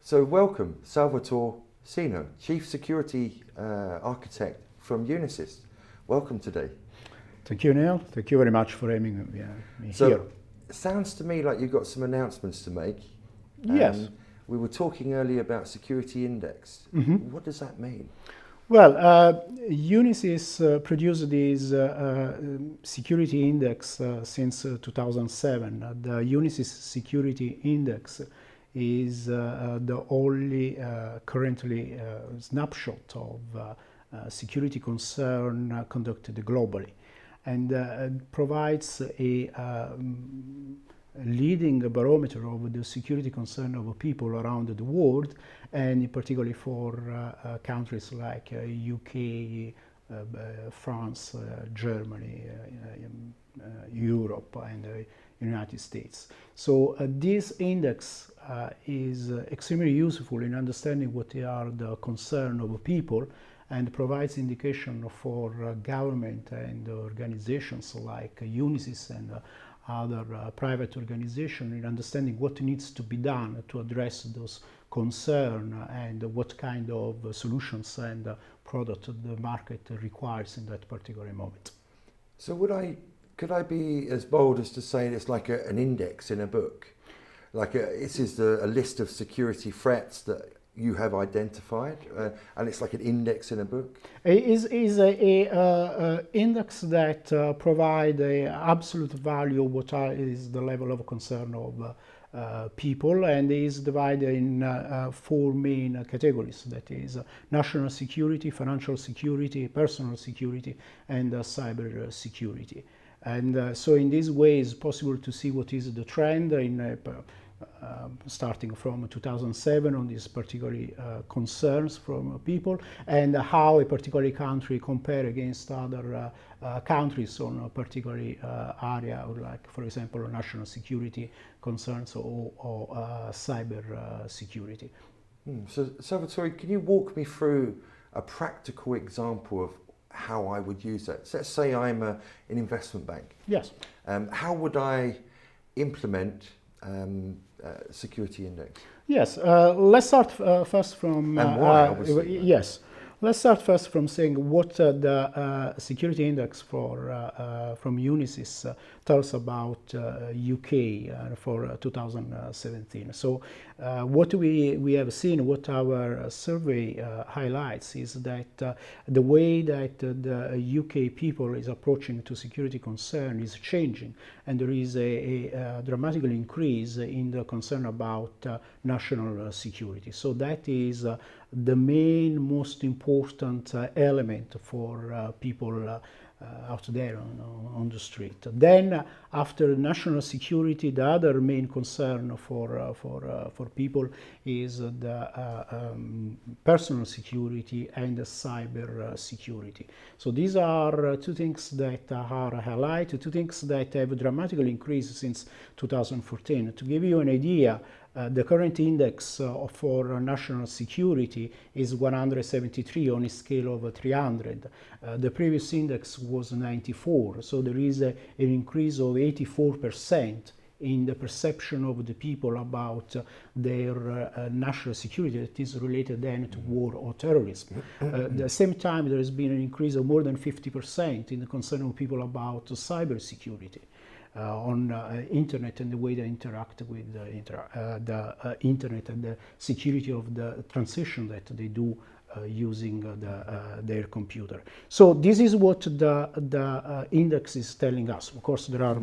So welcome, Salvatore Sinno, Cheif Security Architect from Unisys. Welcome today. Thank you, Neil. Thank you very much for having me here. It sounds to me like you've got some announcements to make. Yes. We were talking earlier about security index. Mm-hmm. What does that mean? Well, Unisys produced this security index since 2007. The Unisys Security Index is the only currently snapshot of security concern conducted globally, and provides a leading barometer of the security concern of people around the world, and particularly for countries like UK, France, Germany, Europe, and United States. So this index is extremely useful in understanding what are the concerns of people, and provides indication for government and organizations like Unisys and other private organizations in understanding what needs to be done to address those concerns and what kind of solutions and product the market requires in that particular moment. So could I be as bold as to say it's like an index in a book? Like this is a list of security threats that you have identified, and it's like an index in a book? It is a index that provide a absolute value of what is the level of concern of people, and is divided in four main categories. That is national security, financial security, personal security, and cyber security. And so in this way it's possible to see what is the trend in starting from 2007 on these particular concerns from people, and how a particular country compare against other countries on a particular area, like for example national security concerns or cyber security. So Salvatore, can you walk me through a practical example of how I would use that? So let's say I'm an investment bank. Yes. How would I implement security index? Yes, let's start first from and why, obviously. Yes, let's start first from saying what the security index for from Unisys tells about UK for 2017. So what we have seen, what our survey highlights, is that the way that the UK people is approaching to security concern is changing, and there is a dramatic increase in the concern about national security. So that is the main, most important element for people out there on the street. Then, after national security, the other main concern for people is the personal security and the cyber security. So these are two things that are highlighted, two things that have dramatically increased since 2014. To give you an idea, the current index for national security is 173 on a scale of 300. The previous index was 94, so there is an increase of 84% in the perception of the people about their national security that is related then to war or terrorism. At the same time, there has been an increase of more than 50% in the concern of people about cyber security. On internet and the way they interact with the internet and the security of the transition that they do using their computer. So this is what the index is telling us. Of course, there are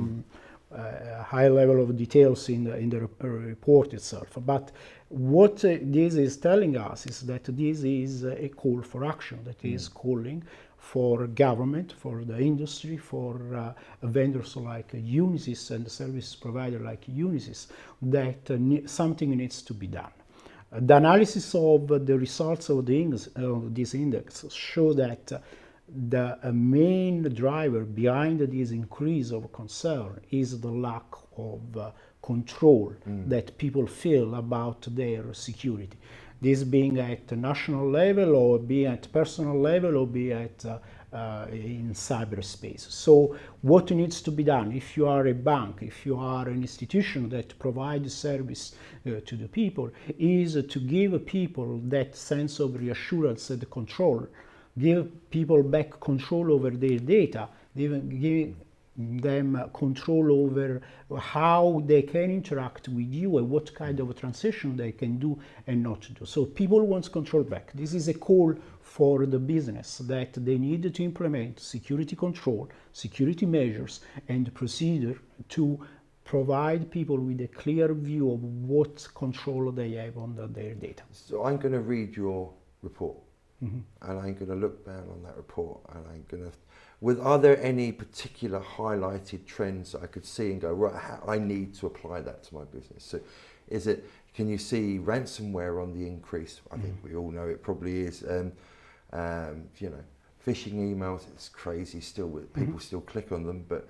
high level of details in the report itself, but what this is telling us is that this is a call for action, that is calling for government, for the industry, for vendors like Unisys and service provider like Unisys, that something needs to be done. The analysis of the results of this index show that the main driver behind this increase of concern is the lack of control that people feel about their security. This being at national level, or be at personal level, or be at in cyberspace. So what needs to be done if you are a bank, if you are an institution that provides service to the people, is to give people that sense of reassurance and control, give people back control over their data, give them control over how they can interact with you and what kind of a transition they can do and not do. So people want control back. This is a call for the business that they need to implement security control, security measures and procedure to provide people with a clear view of what control they have on their data. So I'm going to read your report, and I'm going to look down on that report, and I'm going to, are there any particular highlighted trends that I could see and go, right, I need to apply that to my business? So is it, can you see ransomware on the increase? I think we all know it probably is. You know, phishing emails, it's crazy still, people still click on them, but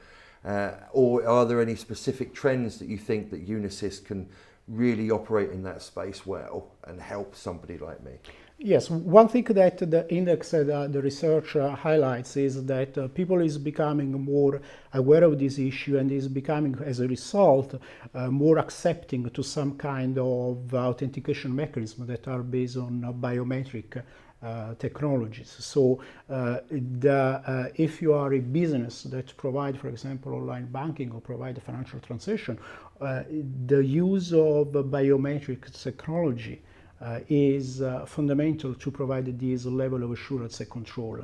or are there any specific trends that you think that Unisys can really operate in that space well and help somebody like me? Yes, one thing that the index, the research highlights is that people is becoming more aware of this issue and is becoming, as a result, more accepting to some kind of authentication mechanism that are based on biometric technologies. So if you are a business that provide, for example, online banking or provide a financial transaction, the use of biometric technology is fundamental to provide this level of assurance and control.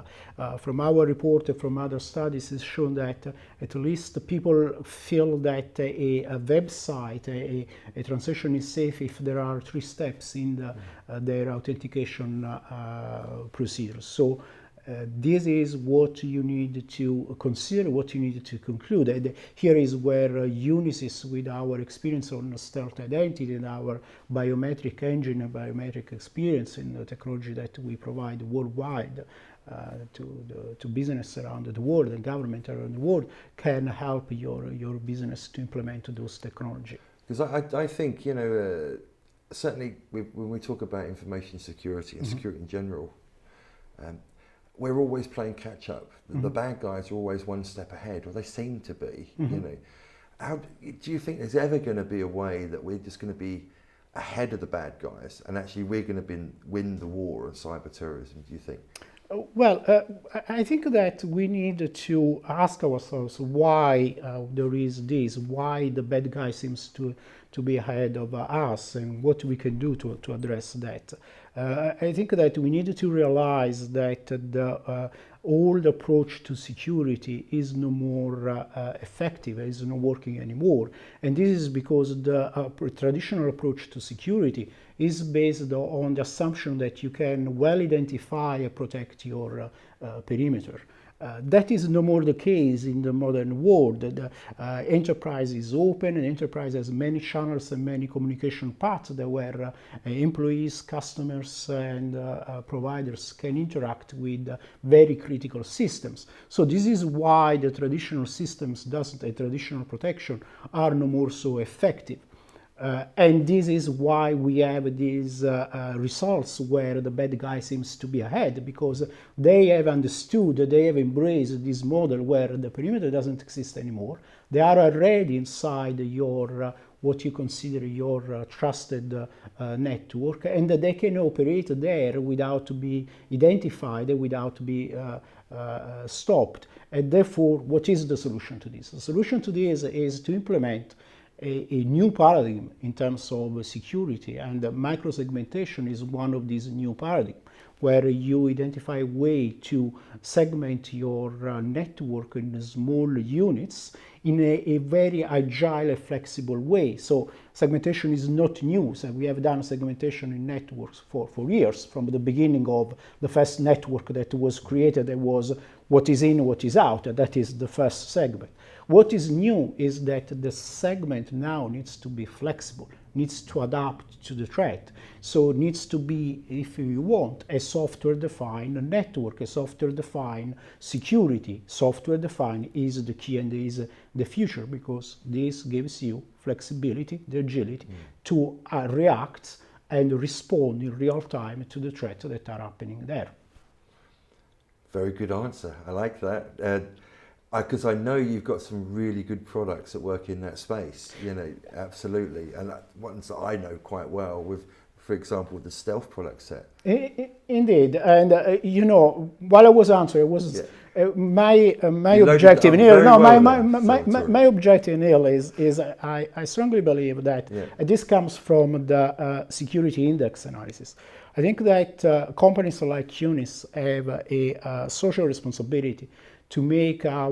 From our report and from other studies, it's shown that at least people feel that a website, a transaction is safe if there are 3 steps in their authentication procedures. So this is what you need to consider, what you need to conclude. And here is where Unisys, with our experience on stealth identity and our biometric engine and biometric experience in the technology that we provide worldwide to business around the world and government around the world, can help your business to implement those technology. Because I think, you know, certainly when we talk about information security and security in general, we're always playing catch up. The bad guys are always one step ahead, or they seem to be. You know, how do you think there's ever going to be a way that we're just going to be ahead of the bad guys, and actually we're going to win the war on cyber terrorism? Do you think? Well, I think that we need to ask ourselves why there is this, why the bad guy seems to be ahead of us, and what we can do to address that. I think that we need to realize that the old approach to security is no more effective, is not working anymore. And this is because the traditional approach to security is based on the assumption that you can well identify and protect your perimeter. That is no more the case in the modern world. The enterprise is open, and enterprise has many channels and many communication paths that where employees, customers, and providers can interact with very critical systems. So this is why the traditional systems, traditional protection, are no more so effective. And this is why we have these results where the bad guy seems to be ahead, because they have understood, they have embraced this model where the perimeter doesn't exist anymore. They are already inside your what you consider your trusted network, and they can operate there without to be identified, without to be stopped. And therefore, what is the solution to this? The solution to this is to implement a new paradigm in terms of security, and microsegmentation is one of these new paradigms, where you identify a way to segment your network in small units in a very agile and flexible way. So segmentation is not new. So we have done segmentation in networks for years. From the beginning of the first network that was created, there was what is in, what is out. That is the first segment. What is new is that the segment now needs to be flexible, needs to adapt to the threat. So it needs to be, if you want, a software-defined network, a software-defined security. Software-defined is the key and is the future, because this gives you flexibility, the agility to react and respond in real time to the threats that are happening there. Very good answer. I like that. Because I know you've got some really good products that work in that space, absolutely. And ones that I know quite well with, for example, the Stealth product set. Indeed. And, while I was answering, my objective, Neil, my objective, Neil, is I strongly believe that this comes from the security index analysis. I think that companies like Unisys have a social responsibility to make our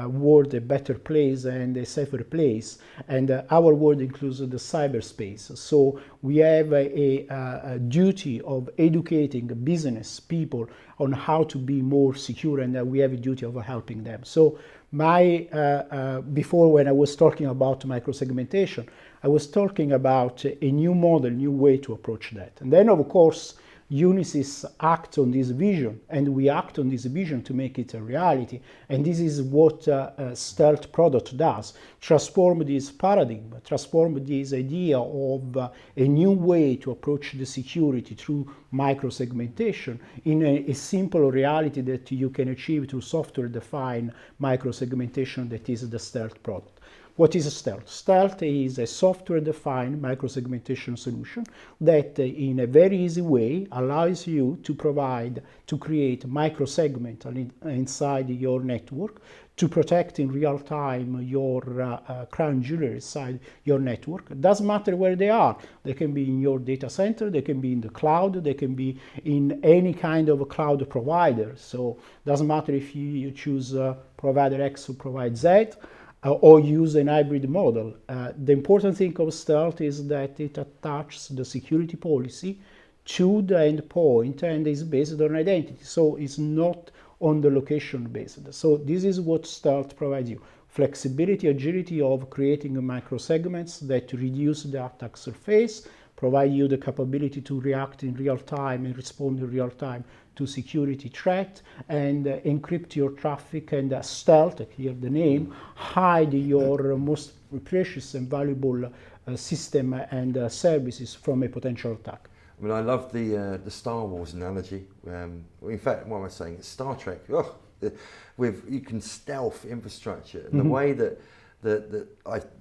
world a better place and a safer place. And our world includes the cyberspace. So we have a duty of educating business people on how to be more secure, and we have a duty of helping them. So before, when I was talking about microsegmentation, I was talking about a new model, new way to approach that. And then, of course, Unisys act on this vision, and we act on this vision to make it a reality. And this is what Stealth product does: transform this paradigm, transform this idea of a new way to approach the security through microsegmentation in a simple reality that you can achieve through software-defined microsegmentation that is the Stealth product. What is Stealth? Stealth is a software-defined microsegmentation solution that in a very easy way allows you to create microsegment inside your network, to protect in real time your crown jewelry inside your network. It doesn't matter where they are. They can be in your data center, they can be in the cloud, they can be in any kind of a cloud provider. So it doesn't matter if you choose provider X or provider Z, or use an hybrid model. The important thing of Stealth is that it attaches the security policy to the endpoint and is based on identity. So it's not on the location based. So this is what Stealth provides you: flexibility, agility of creating microsegments that reduce the attack surface, provide you the capability to react in real time and respond in real time to security threat, and encrypt your traffic, and Stealth, here the name, hide your most precious and valuable system and services from a potential attack. I mean, I love the Star Wars analogy. In fact, what am I saying? It's Star Trek. Oh, you can stealth infrastructure. And the way that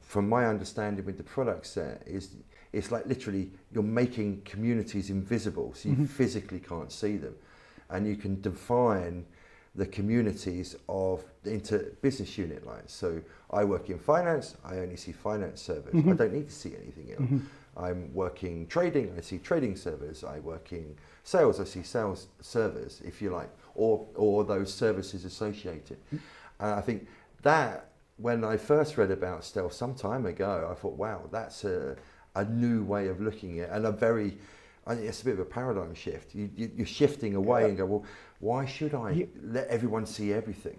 from my understanding with the product set is, it's like literally you're making communities invisible, so you physically can't see them. And you can define the communities into business unit lines. So I work in finance, I only see finance servers. I don't need to see anything else. I'm working trading, I see trading servers. I work in sales, I see sales servers, if you like, or those services associated. And I think that, when I first read about Stealth some time ago, I thought, wow, that's a new way of looking at it, and I think it's a bit of a paradigm shift. You're shifting away and go, well, why should I let everyone see everything?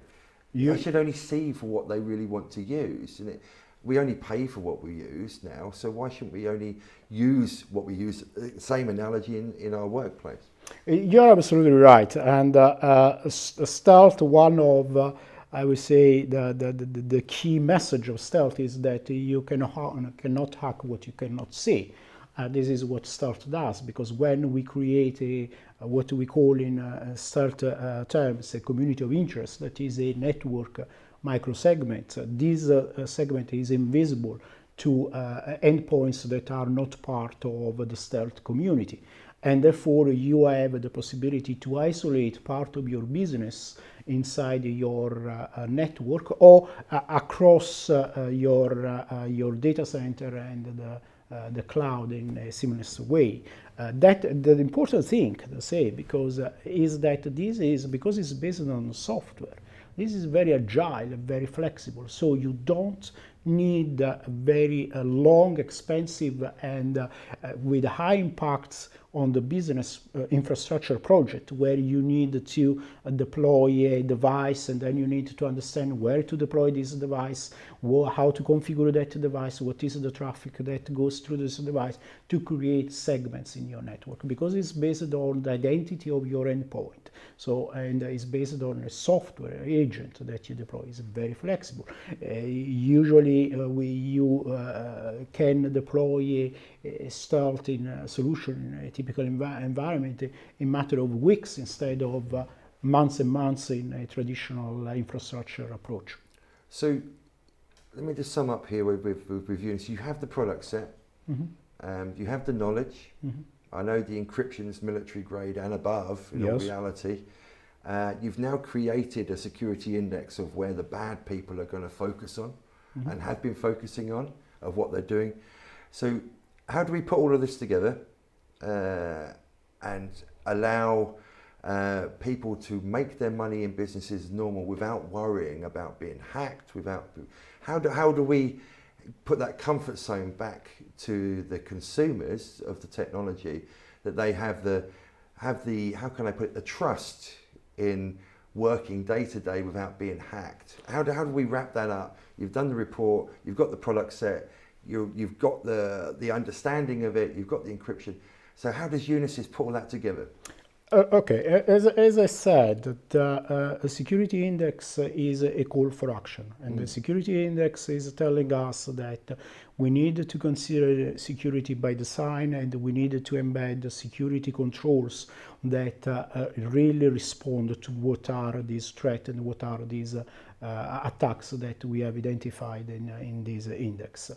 I should only see for what they really want to use. And we only pay for what we use now, so why shouldn't we only use what we use? Same analogy in our workplace. You're absolutely right. And Stealth, one of, I would say, the key message of Stealth is that you cannot hack what you cannot see. This is what Stealth does, because when we create what we call in Stealth terms a community of interest, that is a network microsegment, this segment is invisible to endpoints that are not part of the Stealth community. And therefore you have the possibility to isolate part of your business inside your network, or across your data center and the cloud in a seamless way. The important thing to say, is that because it's based on software, this is very agile, very flexible. So you don't need very long, expensive, and with high impacts on the business infrastructure project, where you need to deploy a device, and then you need to understand where to deploy this device, how to configure that device, what is the traffic that goes through this device, to create segments in your network, because it's based on the identity of your endpoint. So, and it's based on a software agent that you deploy. It's very flexible. Usually you can deploy a Stealth in a solution in a typical environment in a matter of weeks instead of months and months in a traditional infrastructure approach. So let me just sum up here with Unisys. You have the product set, you have the knowledge. I know the encryption is military grade and above in all reality. You've now created a security index of where the bad people are going to focus on and have been focusing on, of what they're doing. So how do we put all of this together and allow people to make their money in businesses normal without worrying about being hacked? How do we put that comfort zone back to the consumers of the technology, that they have the how can I put it, the trust in working day to day without being hacked? How do we wrap that up? You've done the report, you've got the product set, you've got the understanding of it, you've got the encryption. So how does Unisys put all that together? Okay, as I said, the security index is a call for action, and the security index is telling us that we need to consider security by design, and we need to embed the security controls that really respond to what are these threats and what are these attacks that we have identified in this index.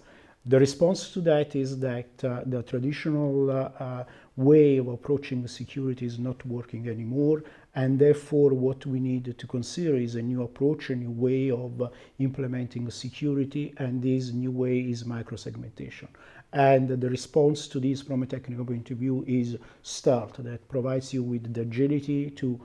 The response to that is that the traditional way of approaching security is not working anymore, and therefore what we need to consider is a new approach, a new way of implementing security, and this new way is microsegmentation. And the response to this from a technical point of view is Stealth, that provides you with the agility to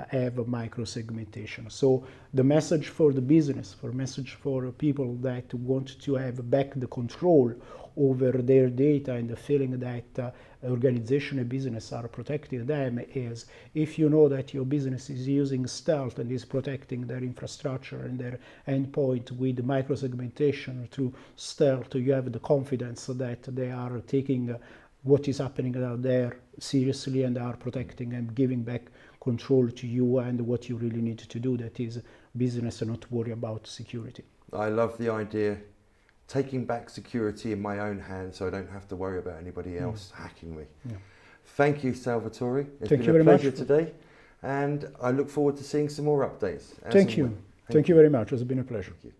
have a microsegmentation. So the message for the business, message for people that want to have back the control over their data and the feeling that organization and business are protecting them, is if you know that your business is using Stealth and is protecting their infrastructure and their endpoint with microsegmentation through Stealth, you have the confidence that they are taking what is happening out there seriously and are protecting and giving back control to you and what you really need to do, that is business, and not worry about security. I love the idea, taking back security in my own hands so I don't have to worry about anybody else hacking me. Yeah. Thank you, Salvatore. It's Thank been you a very pleasure much today, and I look forward to seeing some more updates. Thank you. Thank you very much. It's been a pleasure. Thank you.